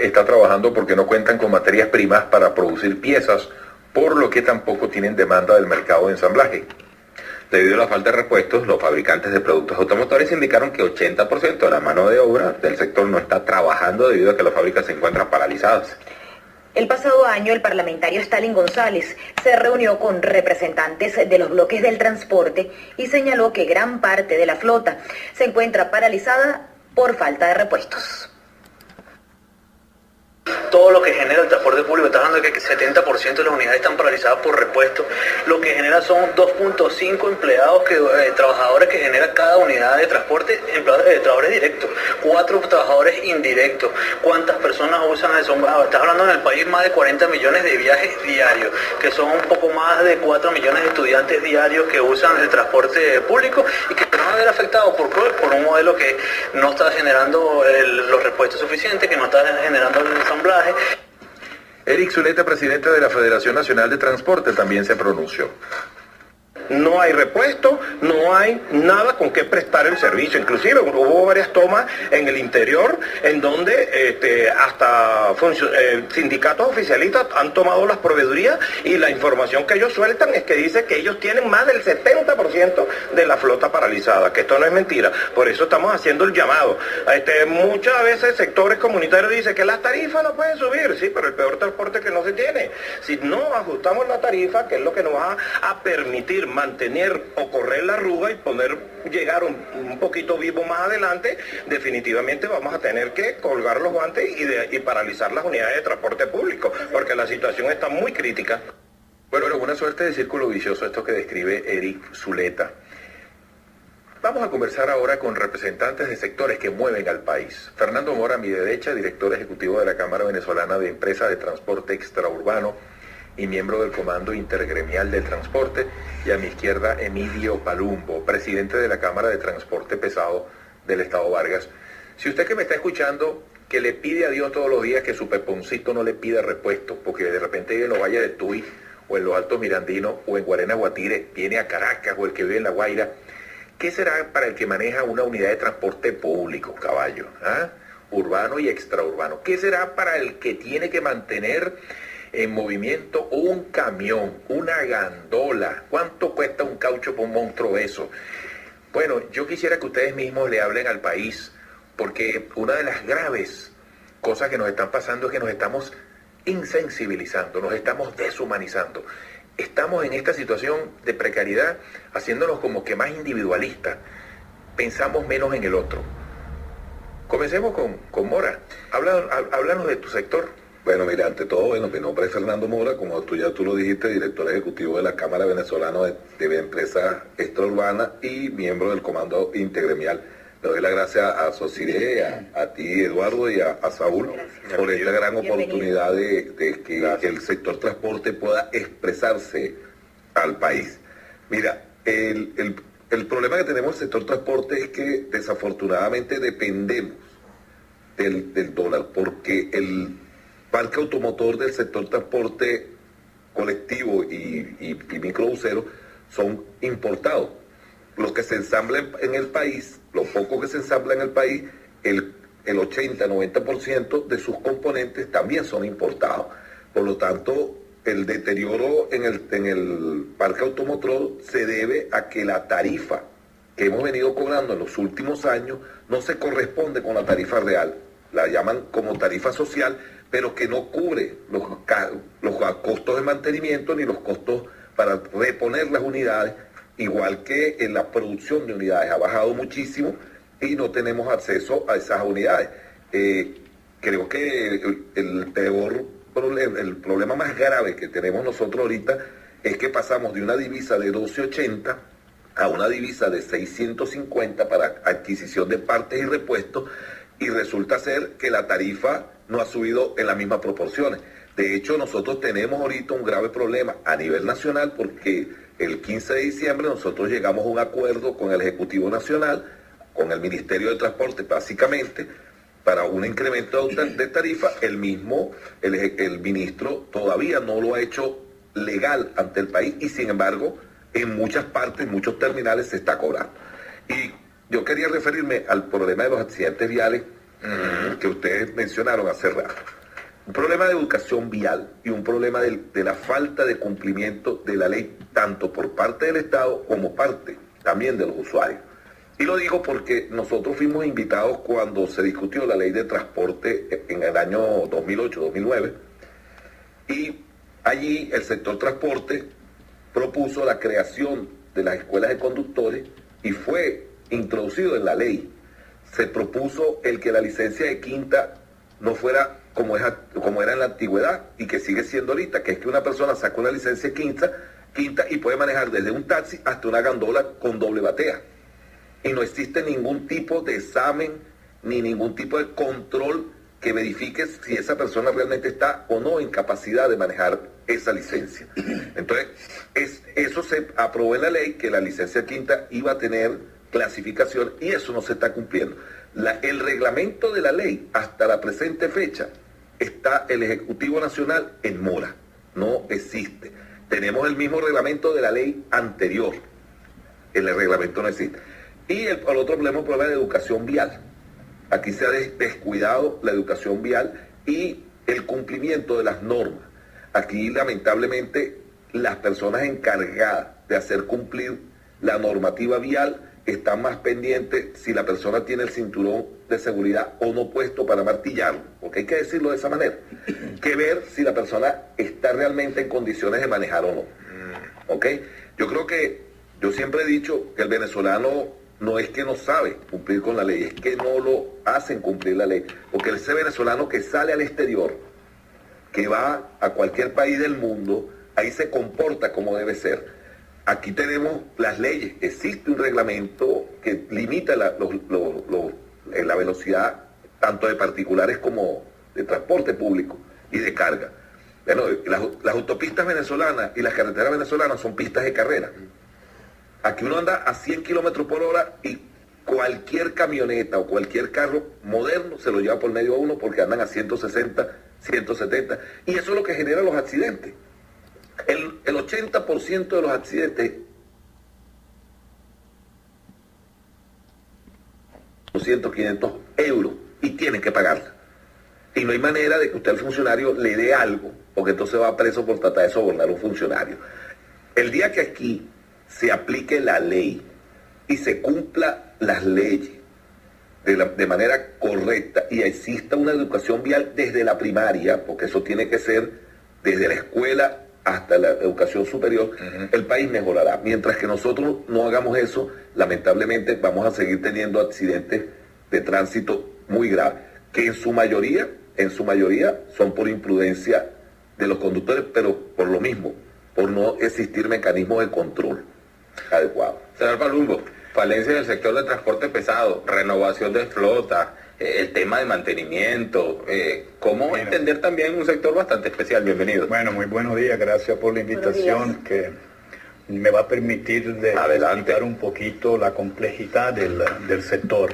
está trabajando porque no cuentan con materias primas para producir piezas, por lo que tampoco tienen demanda del mercado de ensamblaje. Debido a la falta de repuestos, los fabricantes de productos automotores indicaron que 80% de la mano de obra del sector no está trabajando debido a que las fábricas se encuentran paralizadas. El pasado año, el parlamentario Stalin González se reunió con representantes de los bloques del transporte y señaló que gran parte de la flota se encuentra paralizada por falta de repuestos. Todo lo que genera el transporte público, está hablando de que 70% de las unidades están paralizadas por repuestos, lo que genera son 2.5 empleados, trabajadores que genera cada unidad de transporte, trabajadores directos, 4 trabajadores indirectos. ¿Cuántas personas usan eso? Estás hablando en el país más de 40 millones de viajes diarios, que son un poco más de 4 millones de estudiantes diarios que usan el transporte público y que se van a ver afectados por un modelo que no está generando los repuestos suficientes, que no está generando el ensamblaje. Eric Zuleta, presidente de la Federación Nacional de Transporte, también se pronunció. No hay repuesto, no hay nada con qué prestar el servicio. Inclusive hubo varias tomas en el interior en donde hasta sindicatos oficialistas han tomado las proveedurías y la información que ellos sueltan es que dice que ellos tienen más del 70% de la flota paralizada, que esto no es mentira. Por eso estamos haciendo el llamado. Muchas veces sectores comunitarios dicen que las tarifas no pueden subir, sí, pero el peor transporte que no se tiene. Si no ajustamos la tarifa, que es lo que nos va a permitir mantener o correr la arruga y llegar un poquito vivo más adelante, definitivamente vamos a tener que colgar los guantes y paralizar las unidades de transporte público, porque la situación está muy crítica. Bueno, una suerte de círculo vicioso esto que describe Eric Zuleta. Vamos a conversar ahora con representantes de sectores que mueven al país. Fernando Mora, a mi derecha, director ejecutivo de la Cámara Venezolana de Empresas de Transporte Extraurbano y miembro del Comando Intergremial del Transporte, y a mi izquierda Emilio Palumbo, presidente de la Cámara de Transporte Pesado del Estado Vargas. Si usted que me está escuchando, que le pide a Dios todos los días que su peponcito no le pida repuestos, porque de repente vive en los valles del Tuy, o en los Altos Mirandinos, o en Guarena Guatire, viene a Caracas, o el que vive en La Guaira, ¿qué será para el que maneja una unidad de transporte público, caballo? Urbano y extraurbano. ¿Qué será para el que tiene que mantener en movimiento un camión, una gandola? ¿Cuánto cuesta un caucho por un monstruo eso? Bueno, yo quisiera que ustedes mismos le hablen al país, porque una de las graves cosas que nos están pasando es que nos estamos insensibilizando, nos estamos deshumanizando. Estamos en esta situación de precariedad haciéndonos como que más individualistas, pensamos menos en el otro. Comencemos con Mora. Háblanos de tu sector. Bueno, mira, ante todo, mi nombre es Fernando Mora, como tú lo dijiste, director ejecutivo de la Cámara Venezolana de Empresas Extraurbanas y miembro del Comando Intergremial. Le doy las gracias a Socire, a ti, Eduardo, y a Saúl por esta gran oportunidad de que el sector transporte pueda expresarse al país. Mira, el problema que tenemos en el sector transporte es que desafortunadamente dependemos del dólar, porque el parque automotor del sector transporte colectivo y microbusero son importados. Los que se ensamblan en el país, lo poco que se ensambla en el país, el 80-90% de sus componentes también son importados. Por lo tanto, el deterioro en el parque automotor se debe a que la tarifa que hemos venido cobrando en los últimos años no se corresponde con la tarifa real. La llaman como tarifa social, pero que no cubre los costos de mantenimiento ni los costos para reponer las unidades, igual que en la producción de unidades ha bajado muchísimo y no tenemos acceso a esas unidades. Creo que el problema más grave que tenemos nosotros ahorita es que pasamos de una divisa de 12.80 a una divisa de 650 para adquisición de partes y repuestos, y resulta ser que la tarifa no ha subido en las mismas proporciones. De hecho, nosotros tenemos ahorita un grave problema a nivel nacional, porque el 15 de diciembre nosotros llegamos a un acuerdo con el Ejecutivo Nacional, con el Ministerio de Transporte básicamente, para un incremento de tarifa. El ministro todavía no lo ha hecho legal ante el país, y sin embargo en muchas partes, en muchos terminales se está cobrando. Y yo quería referirme al problema de los accidentes viales, que ustedes mencionaron hace rato. Un problema de educación vial y un problema de la falta de cumplimiento de la ley, tanto por parte del Estado como parte también de los usuarios. Y lo digo porque nosotros fuimos invitados cuando se discutió la ley de transporte en el año 2008-2009, y allí el sector transporte propuso la creación de las escuelas de conductores y fue introducido en la ley. Se propuso el que la licencia de quinta no fuera como era en la antigüedad y que sigue siendo ahorita, que es que una persona saca una licencia de quinta y puede manejar desde un taxi hasta una gandola con doble batea. Y no existe ningún tipo de examen ni ningún tipo de control que verifique si esa persona realmente está o no en capacidad de manejar esa licencia. Entonces, eso se aprobó en la ley, que la licencia quinta iba a tener clasificación, y eso no se está cumpliendo. El reglamento de la ley hasta la presente fecha está el Ejecutivo Nacional en mora, no existe. Tenemos el mismo reglamento de la ley anterior, el reglamento no existe. Y el otro problema es el problema de educación vial. Aquí se ha descuidado la educación vial y el cumplimiento de las normas. Aquí, lamentablemente, las personas encargadas de hacer cumplir la normativa vial están más pendientes si la persona tiene el cinturón de seguridad o no puesto para martillarlo, porque hay que decirlo de esa manera, que ver si la persona está realmente en condiciones de manejar o no. ¿Ok? Yo siempre he dicho que el venezolano no es que no sabe cumplir con la ley, es que no lo hacen cumplir la ley, porque ese venezolano que sale al exterior, que va a cualquier país del mundo, ahí se comporta como debe ser. Aquí tenemos las leyes, existe un reglamento que limita la velocidad tanto de particulares como de transporte público y de carga. Bueno, las autopistas venezolanas y las carreteras venezolanas son pistas de carrera. Aquí uno anda a 100 kilómetros por hora y cualquier camioneta o cualquier carro moderno se lo lleva por medio a uno porque andan a 160, 170, y eso es lo que genera los accidentes. El 80% de los accidentes, 200, 500 euros, y tienen que pagarla. Y no hay manera de que usted al funcionario le dé algo, porque entonces va preso por tratar de sobornar a un funcionario. El día que aquí se aplique la ley y se cumpla las leyes de manera correcta y exista una educación vial desde la primaria, porque eso tiene que ser desde la escuela hasta la educación superior, el país mejorará. Mientras que nosotros no hagamos eso, lamentablemente vamos a seguir teniendo accidentes de tránsito muy graves, que en su mayoría son por imprudencia de los conductores, pero por lo mismo, por no existir mecanismos de control adecuados. Señor Palumbo, falencia del sector de transporte pesado, renovación de flota, el tema de mantenimiento, ¿cómo entender también un sector bastante especial? Bienvenido. Bueno, muy buenos días, gracias por la invitación que me va a permitir explicar un poquito la complejidad del sector.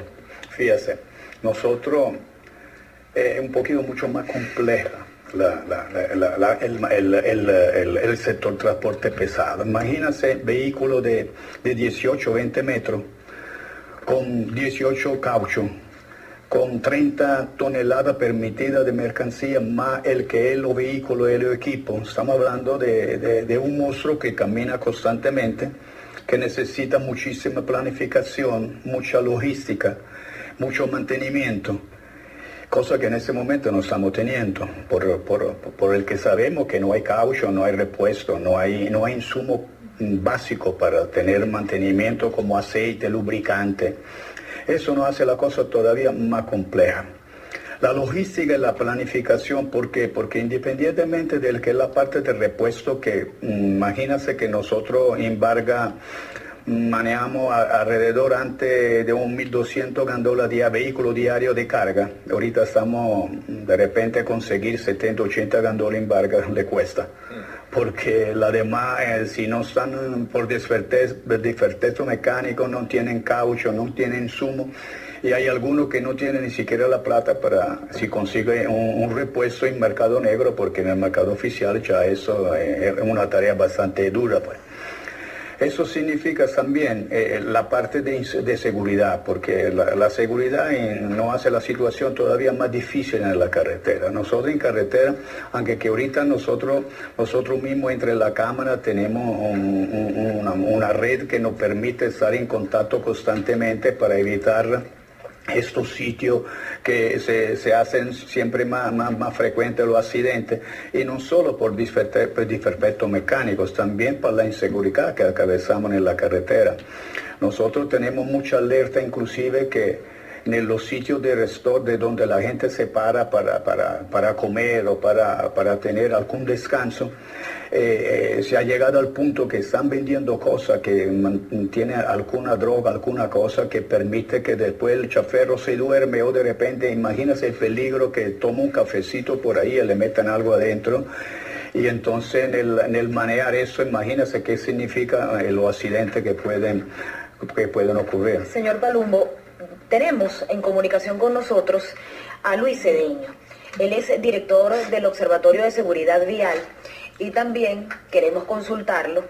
Fíjese, nosotros es un poquito mucho más compleja el sector transporte pesado. Imagínense vehículos de 18, 20 metros con 18 cauchos, con 30 toneladas permitidas de mercancía, más el que es los vehículos y los equipos. Estamos hablando de un monstruo que camina constantemente, que necesita muchísima planificación, mucha logística, mucho mantenimiento, cosa que en ese momento no estamos teniendo, por el que sabemos que no hay caucho, no hay repuesto, no hay insumo básico para tener mantenimiento como aceite, lubricante. Eso nos hace la cosa todavía más compleja. La logística y la planificación, ¿por qué? Porque independientemente de que es la parte de repuesto, que imagínense que nosotros en Vargas manejamos alrededor antes de 1.200 gandolas de vehículos diarios de carga. Ahorita estamos, de repente, conseguir 70, 80 gandolas en Vargas le cuesta. Porque la demás, si no están por defecto mecánico, no tienen caucho, no tienen insumo, y hay algunos que no tienen ni siquiera la plata para si consigue un repuesto en mercado negro, porque en el mercado oficial ya eso es una tarea bastante dura, pues. Eso significa también la parte de seguridad, porque la seguridad no hace la situación todavía más difícil en la carretera. Nosotros en carretera, aunque que ahorita nosotros mismos entre la cámara tenemos una red que nos permite estar en contacto constantemente para evitar estos sitios que se hacen siempre más frecuentes los accidentes, y no solo por defectos mecánicos, también por la inseguridad que atravesamos en la carretera. Nosotros tenemos mucha alerta, inclusive que en los sitios de restaurante donde la gente se para comer o para tener algún descanso, se ha llegado al punto que están vendiendo cosas que tienen alguna droga, alguna cosa que permite que después el chofer se duerme, o de repente imagínese el peligro que toma un cafecito por ahí y le metan algo adentro. Y entonces en el manejar eso, imagínese qué significa los accidentes que pueden ocurrir. Señor Palumbo, tenemos en comunicación con nosotros a Luis Cedeño. Él es director del Observatorio de Seguridad Vial, y también queremos consultarlo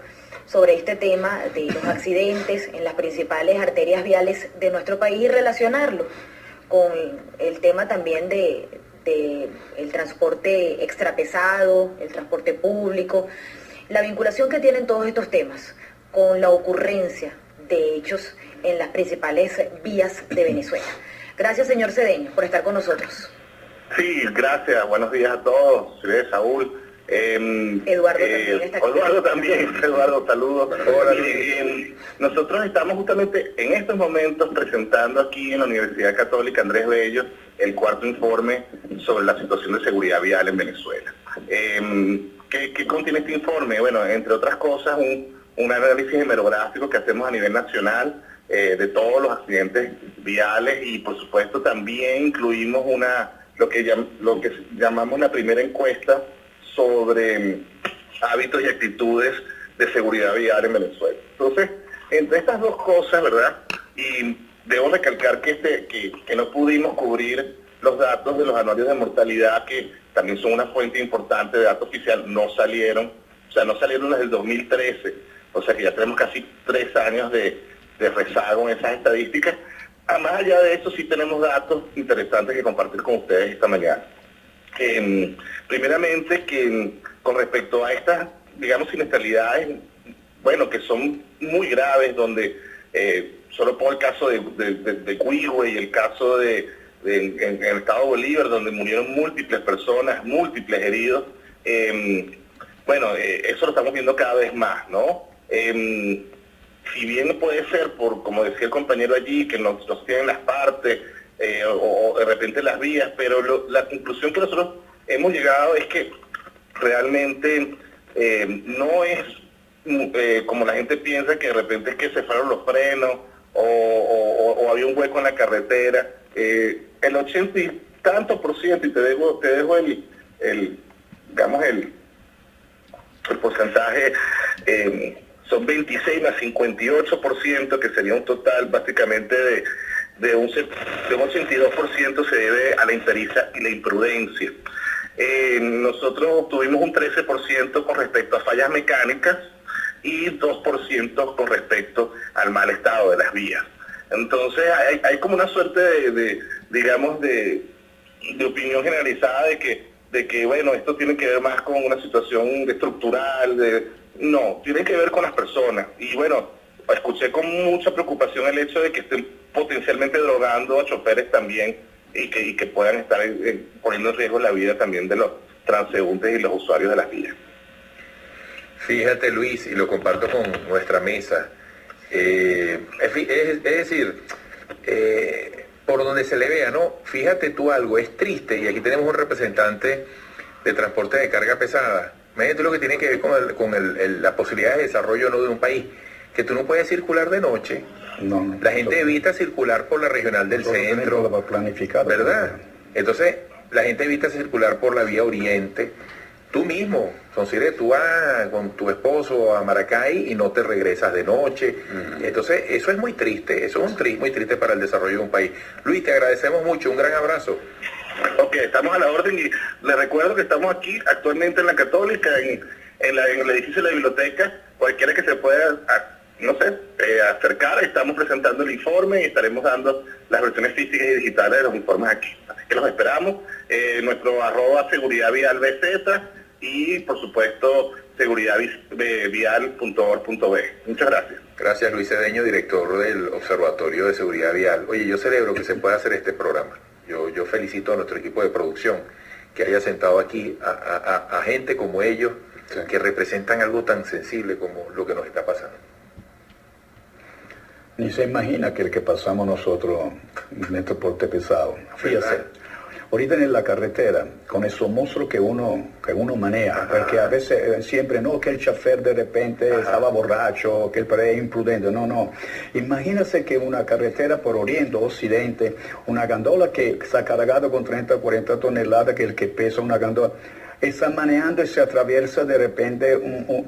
sobre este tema de los accidentes en las principales arterias viales de nuestro país y relacionarlo con el tema también de el transporte extrapesado, el transporte público, la vinculación que tienen todos estos temas con la ocurrencia de hechos en las principales vías de Venezuela. Gracias, señor Cedeño, por estar con nosotros. Sí, gracias. Buenos días a todos. Soy Saúl. Eduardo también está aquí. Eduardo, saludos. Nosotros estamos justamente en estos momentos presentando aquí en la Universidad Católica Andrés Bello el cuarto informe sobre la situación de seguridad vial en Venezuela. ¿Qué contiene este informe? Bueno, entre otras cosas, un análisis hemerográfico que hacemos a nivel nacional de todos los accidentes viales, y por supuesto también incluimos lo que llamamos la primera encuesta sobre hábitos y actitudes de seguridad vial en Venezuela. Entonces, entre estas dos cosas, ¿verdad? Y debo recalcar que no pudimos cubrir los datos de los anuarios de mortalidad, que también son una fuente importante de datos oficial, no salieron desde el 2013, o sea que ya tenemos casi 3 años de rezago en esas estadísticas. Más allá de eso, sí tenemos datos interesantes que compartir con ustedes esta mañana. Primeramente, que con respecto a estas, digamos, siniestralidades, bueno, que son muy graves, donde solo pongo el caso de Cuigüe y el caso en el estado Bolívar, donde murieron múltiples personas, múltiples heridos. Bueno, eso lo estamos viendo cada vez más, ¿no? Si bien puede ser como decía el compañero allí, que nos tienen las partes, o de repente las vías, pero la conclusión que nosotros hemos llegado es que realmente no es como la gente piensa, que de repente es que se fueron los frenos o había un hueco en la carretera. El 80 y tanto por ciento, y te dejo el porcentaje, son 26 más 58%, que sería un total básicamente de un 82% se debe a la impericia y la imprudencia. Nosotros tuvimos un 13% con respecto a fallas mecánicas y 2% con respecto al mal estado de las vías. Entonces hay como una suerte de opinión generalizada de que bueno, esto tiene que ver más con una situación estructural, no, tiene que ver con las personas. Y bueno, escuché con mucha preocupación el hecho de que estén potencialmente drogando a choferes también, y que puedan estar poniendo en riesgo la vida también de los transeúntes y los usuarios de las vías. Fíjate, Luis, y lo comparto con nuestra mesa, es decir, por donde se le vea, ¿no? Fíjate tú algo, es triste, y aquí tenemos un representante de transporte de carga pesada. Imagínate lo que tiene que ver con la posibilidad de desarrollo, ¿no?, de un país, que tú no puedes circular de noche. No, la gente evita circular por la regional del centro, ¿verdad? Entonces, la gente evita circular por la vía oriente. Tú mismo, considere, tú vas con tu esposo a Maracay y no te regresas de noche. Entonces, eso es muy triste, eso es muy triste para el desarrollo de un país. Luis, te agradecemos mucho, un gran abrazo. Ok, estamos a la orden, y les recuerdo que estamos aquí actualmente en la Católica, en el edificio de la biblioteca. Cualquiera que se pueda acercar. Estamos presentando el informe y estaremos dando las versiones físicas y digitales de los informes aquí. Así que los esperamos. Nuestro @seguridadvialbz y, por supuesto, seguridadvial.org.be. Muchas gracias. Gracias, Luis Cedeño, director del Observatorio de Seguridad Vial. Oye, yo celebro que se pueda hacer este programa. Yo felicito a nuestro equipo de producción que haya sentado aquí a gente como ellos, sí, que representan algo tan sensible como lo que nos está pasando. Ni se imagina que el que pasamos nosotros en el transporte pesado. Fíjate, ahorita en la carretera, con esos monstruos que uno maneja, porque a veces siempre, no, que el chofer de repente estaba borracho, que el es imprudente, no. Imagínese que una carretera por oriente o occidente, una gandola que está cargada con 30 o 40 toneladas, que el que pesa una gandola, está manejando y se atraviesa de repente,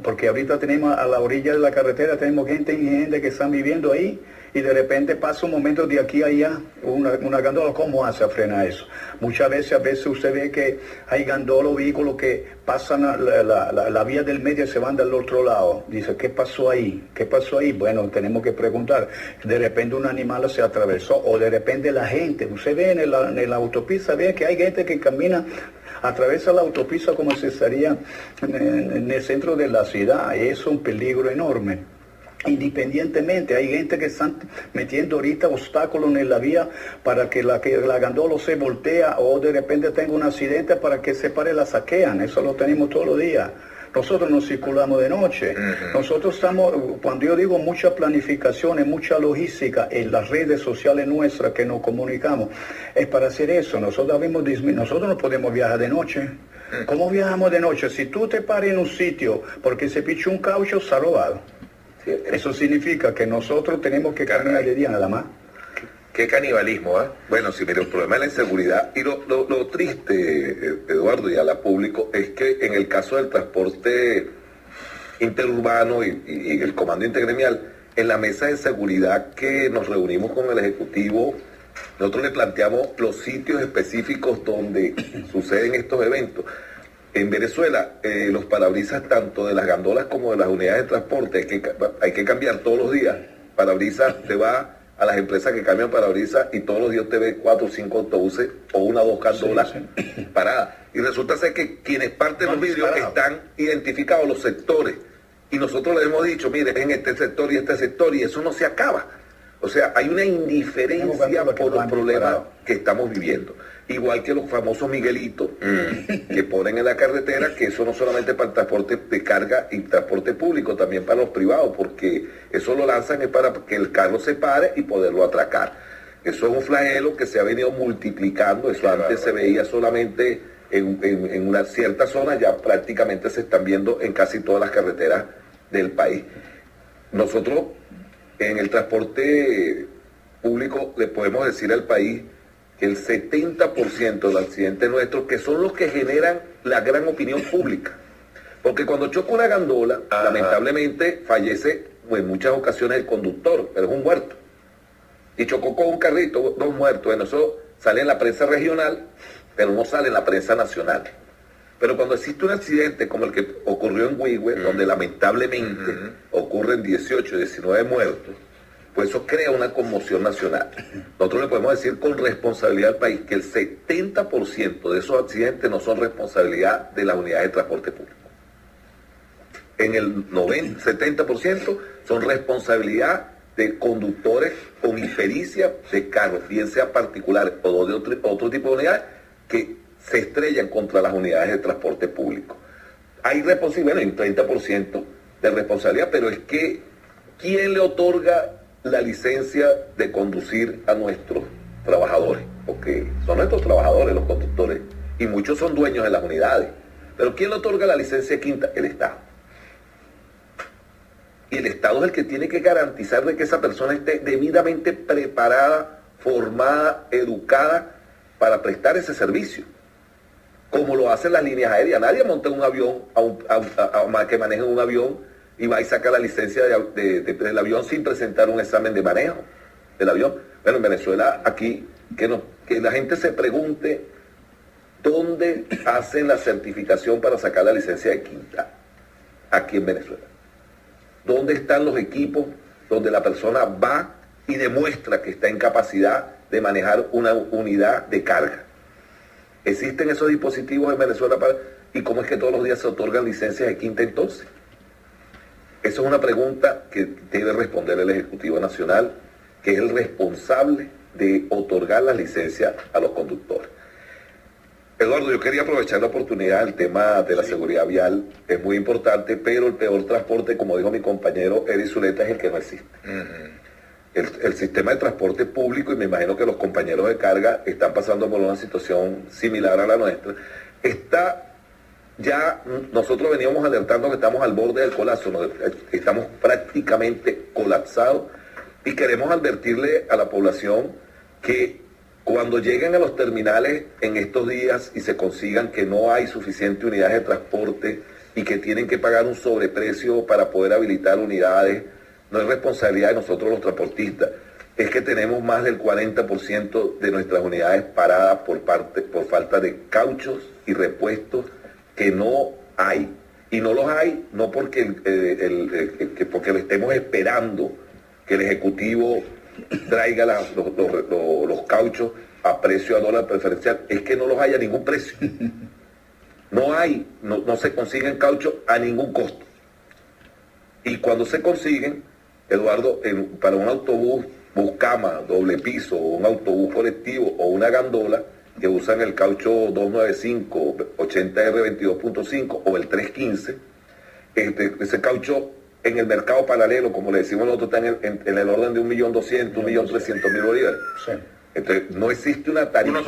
porque ahorita tenemos a la orilla de la carretera, tenemos gente que están viviendo ahí, y de repente pasa un momento de aquí a allá, una gandola, ¿cómo hace a frenar eso? Muchas veces usted ve que hay gandolos, vehículos que pasan la vía del medio y se van del otro lado. Dice, ¿qué pasó ahí? ¿Qué pasó ahí? Bueno, tenemos que preguntar. De repente un animal se atravesó, o de repente la gente, usted ve en la autopista, ve que hay gente que camina, atraviesa la autopista como si estaría en el centro de la ciudad, y eso es un peligro enorme. Independientemente, hay gente que están metiendo ahorita obstáculos en la vía para que la gandola se voltea, o de repente tenga un accidente para que se pare, la saquean. Eso lo tenemos todos los días. Nosotros no circulamos de noche. Nosotros estamos, cuando yo digo mucha planificación, mucha logística en las redes sociales nuestras que nos comunicamos, es para hacer eso. Nosotros no podemos viajar de noche. ¿Cómo viajamos de noche? Si tú te paras en un sitio porque se pichó un caucho, está robado. Eso significa que nosotros tenemos que caminar de día nada más. Qué canibalismo, ¿eh? Bueno, sí, mire, el problema de la inseguridad, y lo triste, Eduardo, y a la público, es que en el caso del transporte interurbano y el comando intergremial, en la mesa de seguridad que nos reunimos con el Ejecutivo, nosotros le planteamos los sitios específicos donde suceden estos eventos. En Venezuela, los parabrisas tanto de las gandolas como de las unidades de transporte hay que cambiar todos los días. Parabrisas, te va a las empresas que cambian parabrisas y todos los días te ve 4 o 5 autobuses o 1 o 2 gandolas paradas. Y resulta ser que quienes parten los vidrios están identificados los sectores. Y nosotros les hemos dicho, mire, en este sector, y eso no se acaba. O sea, hay una indiferencia por los problemas que estamos viviendo. Igual que los famosos Miguelitos que ponen en la carretera, que eso no solamente para el transporte de carga y transporte público, también para los privados, porque eso lo lanzan es para que el carro se pare y poderlo atracar. Eso es un flagelo que se ha venido multiplicando. Eso antes se veía solamente en una cierta zona, ya prácticamente se están viendo en casi todas las carreteras del país. Nosotros en el transporte público le podemos decir al país que el 70% de los accidentes nuestros, que son los que generan la gran opinión pública, porque cuando choca una gandola, lamentablemente fallece en muchas ocasiones el conductor, pero es un muerto, y chocó con un carrito, 2 muertos. Bueno, eso sale en la prensa regional, pero no sale en la prensa nacional. Pero cuando existe un accidente como el que ocurrió en Huigüe, donde lamentablemente ocurren 18, 19 muertos, pues eso crea una conmoción nacional. Nosotros le podemos decir con responsabilidad al país que el 70% de esos accidentes no son responsabilidad de las unidades de transporte público. En el 70% son responsabilidad de conductores con impericia de carros, bien sea particulares o de otro tipo de unidades, que se estrellan contra las unidades de transporte público. Hay responsabilidad, bueno, hay un 30% de responsabilidad, pero es que ¿quién le otorga la licencia de conducir a nuestros trabajadores? Porque son nuestros trabajadores los conductores, y muchos son dueños de las unidades. Pero ¿quién le otorga la licencia quinta? El Estado. Y el Estado es el que tiene que garantizar de que esa persona esté debidamente preparada, formada, educada para prestar ese servicio, como lo hacen las líneas aéreas. Nadie monta un avión, que maneje un avión, y va y saca la licencia del avión sin presentar un examen de manejo del avión. Bueno, en Venezuela, aquí, que la gente se pregunte dónde hacen la certificación para sacar la licencia de quinta, aquí en Venezuela. ¿Dónde están los equipos donde la persona va y demuestra que está en capacidad de manejar una unidad de carga. ¿Existen esos dispositivos en Venezuela y cómo es que todos los días se otorgan licencias de quinta entonces? Eso es una pregunta que debe responder el Ejecutivo Nacional, que es el responsable de otorgar las licencias a los conductores. Eduardo, yo quería aprovechar la oportunidad, el tema de la seguridad vial es muy importante, pero el peor transporte, como dijo mi compañero Eric Zuleta, es el que no existe. El sistema de transporte público, y me imagino que los compañeros de carga están pasando por una situación similar a la nuestra, nosotros veníamos alertando que estamos al borde del colapso, estamos prácticamente colapsados, y queremos advertirle a la población que cuando lleguen a los terminales en estos días y se consigan que no hay suficiente unidades de transporte y que tienen que pagar un sobreprecio para poder habilitar unidades, no es responsabilidad de nosotros los transportistas, es que tenemos más del 40% de nuestras unidades paradas por falta de cauchos y repuestos que no hay. Y no los hay no porque porque le estemos esperando que el Ejecutivo traiga los cauchos a precio a dólar preferencial, es que no los hay a ningún precio. No se consiguen cauchos a ningún costo. Y cuando se consiguen, Eduardo, para un autobús buscama, doble piso, o un autobús colectivo o una gandola que usan el caucho 295, 80R 22.5 o el 315, ese caucho en el mercado paralelo, como le decimos nosotros, está en el orden de 1.200.000, 1.300.000 bolívares. Sí. Entonces, no existe una tarifa.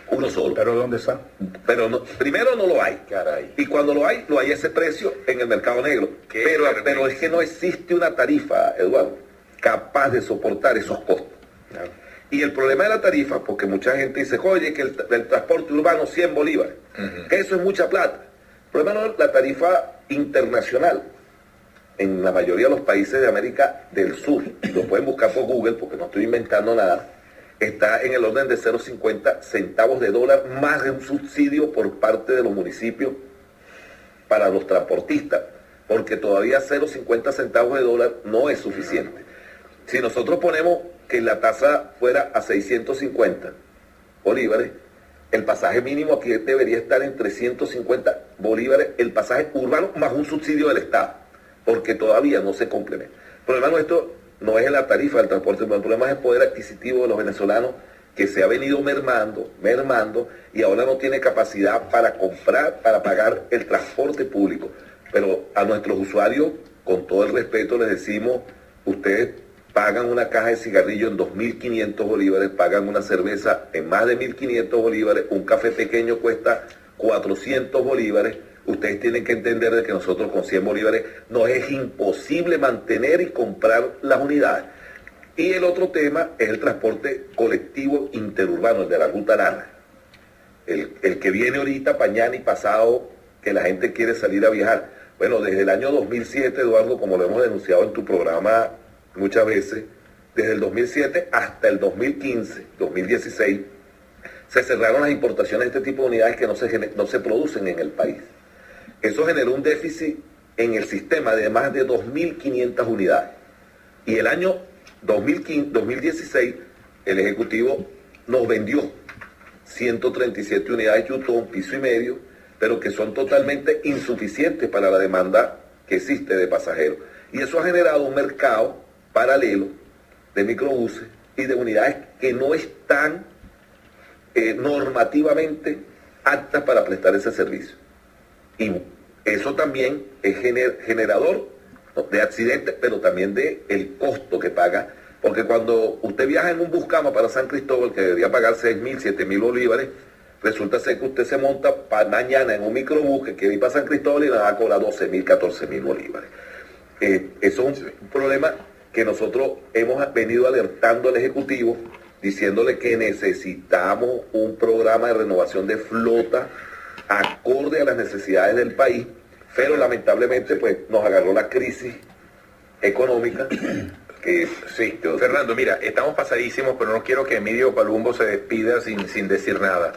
Uno solo. ¿Pero dónde está? Pero primero no lo hay. Caray. Y cuando lo hay a ese precio en el mercado negro. Pero es que no existe una tarifa, Eduardo, capaz de soportar esos costos. Claro. Y el problema de la tarifa, porque mucha gente dice, oye, que el transporte urbano 100 bolívares, que eso es mucha plata. El problema no es la tarifa internacional. En la mayoría de los países de América del Sur, lo pueden buscar por Google porque no estoy inventando nada, está en el orden de 0,50 centavos de dólar más de un subsidio por parte de los municipios para los transportistas, porque todavía 0,50 centavos de dólar no es suficiente. Si nosotros ponemos que la tasa fuera a 650 bolívares, el pasaje mínimo aquí debería estar en 350 bolívares, el pasaje urbano más un subsidio del Estado, porque todavía no se complementa. El problema nuestro no es la tarifa del transporte, el problema es el poder adquisitivo de los venezolanos, que se ha venido mermando, y ahora no tiene capacidad para comprar, para pagar el transporte público. Pero a nuestros usuarios, con todo el respeto, les decimos, ustedes pagan una caja de cigarrillo en 2.500 bolívares, pagan una cerveza en más de 1.500 bolívares, un café pequeño cuesta 400 bolívares, ustedes tienen que entender de que nosotros con 100 bolívares nos es imposible mantener y comprar las unidades. Y el otro tema es el transporte colectivo interurbano, el de la ruta larga. El que viene ahorita, mañana y pasado, que la gente quiere salir a viajar. Bueno, desde el año 2007, Eduardo, como lo hemos denunciado en tu programa muchas veces, desde el 2007 hasta el 2015, 2016, se cerraron las importaciones de este tipo de unidades que no se producen en el país. Eso generó un déficit en el sistema de más de 2.500 unidades. Y el año 2016, el Ejecutivo nos vendió 137 unidades Yutón, piso y medio, pero que son totalmente insuficientes para la demanda que existe de pasajeros. Y eso ha generado un mercado paralelo de microbuses y de unidades que no están normativamente aptas para prestar ese servicio. Y eso también es generador de accidentes, pero también de el costo que paga, porque cuando usted viaja en un buscama para San Cristóbal, que debería pagar 6.000, 7.000 bolívares, resulta ser que usted se monta para mañana en un microbús que quiere ir para San Cristóbal y le va a cobrar 12.000, 14.000 bolívares. Eso es un problema que nosotros hemos venido alertando al Ejecutivo, diciéndole que necesitamos un programa de renovación de flota acorde a las necesidades del país, pero lamentablemente pues nos agarró la crisis económica. Sí, Fernando, mira, estamos pasadísimos, pero no quiero que Emilio Palumbo se despida sin decir nada.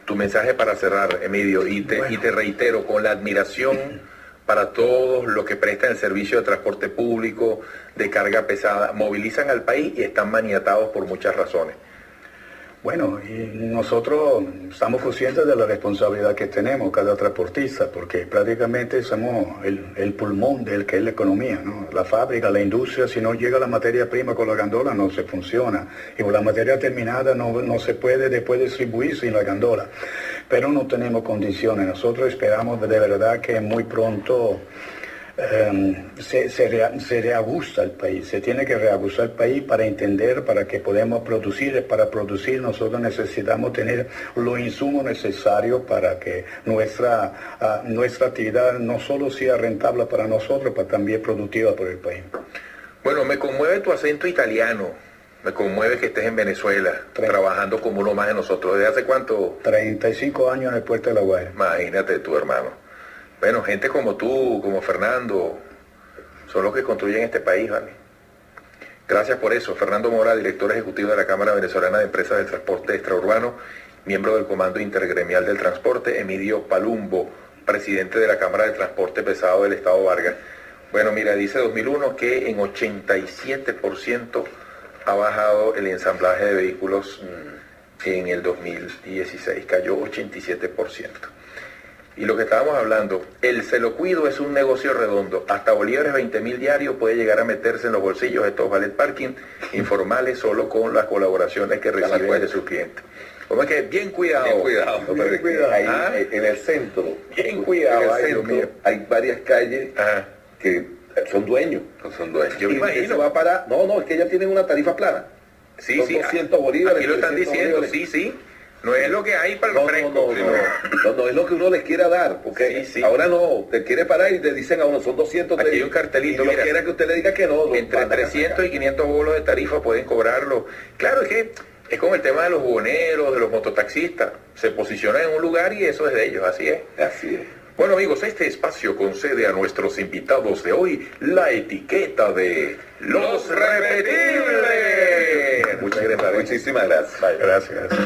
Tu mensaje para cerrar, Emilio, y te reitero, con la admiración para todos los que prestan el servicio de transporte público, de carga pesada, movilizan al país y están maniatados por muchas razones. Bueno, y nosotros estamos conscientes de la responsabilidad que tenemos cada transportista, porque prácticamente somos el pulmón del que es la economía, ¿no? La fábrica, la industria, si no llega la materia prima con la gandola no se funciona, y con la materia terminada no se puede después distribuir sin la gandola. Pero no tenemos condiciones, nosotros esperamos de verdad que muy pronto se reajusta el país, se tiene que reajustar el país para entender, para que podamos producir. Para producir nosotros necesitamos tener los insumos necesarios para que nuestra actividad no solo sea rentable para nosotros, pero también productiva por el país. Bueno, me conmueve tu acento italiano, me conmueve que estés en Venezuela, trabajando como uno más de nosotros. ¿Desde hace cuánto? 35 años en el puerto de La Guaira. Imagínate tú, hermano. Bueno, gente como tú, como Fernando, son los que construyen este país, ¿vale? Gracias por eso. Fernando Mora, director ejecutivo de la Cámara Venezolana de Empresas del Transporte Extraurbano, miembro del Comando Intergremial del Transporte. Emilio Palumbo, presidente de la Cámara de Transporte Pesado del Estado Vargas. Bueno, mira, dice 2001 que en 87% ha bajado el ensamblaje de vehículos en el 2016, cayó 87%. Y lo que estábamos hablando, el Se Lo Cuido es un negocio redondo. Hasta bolívares 20.000 diarios puede llegar a meterse en los bolsillos de estos valet parking informales solo con las colaboraciones que reciben de sus clientes. Como es que bien cuidado. Bien cuidado. Bien cuidado. Ahí, en el centro. Bien cuidado. En el centro hay varias calles que son dueños. Son dueños. Yo y me imagino. eso va para... No, es que ya tienen una tarifa plana. Sí, son sí. 200 bolívares. Aquí lo están diciendo, bolívares. sí. No es lo que hay para el fresco. No, es lo que uno les quiera dar, porque Sí. ahora no, te quiere parar y te dicen a uno, son 200. Aquí hay un cartelito, y no mira, quiera que usted le diga que no. entre 300 y 500 bolos de tarifa pueden cobrarlo. Claro, es que es como el tema de los buhoneros, de los mototaxistas. Se posicionan en un lugar y eso es de ellos, así es. Así es. Bueno, amigos, este espacio concede a nuestros invitados de hoy la etiqueta de Los Repetibles. Muchas gracias. Muchísimas gracias. Gracias.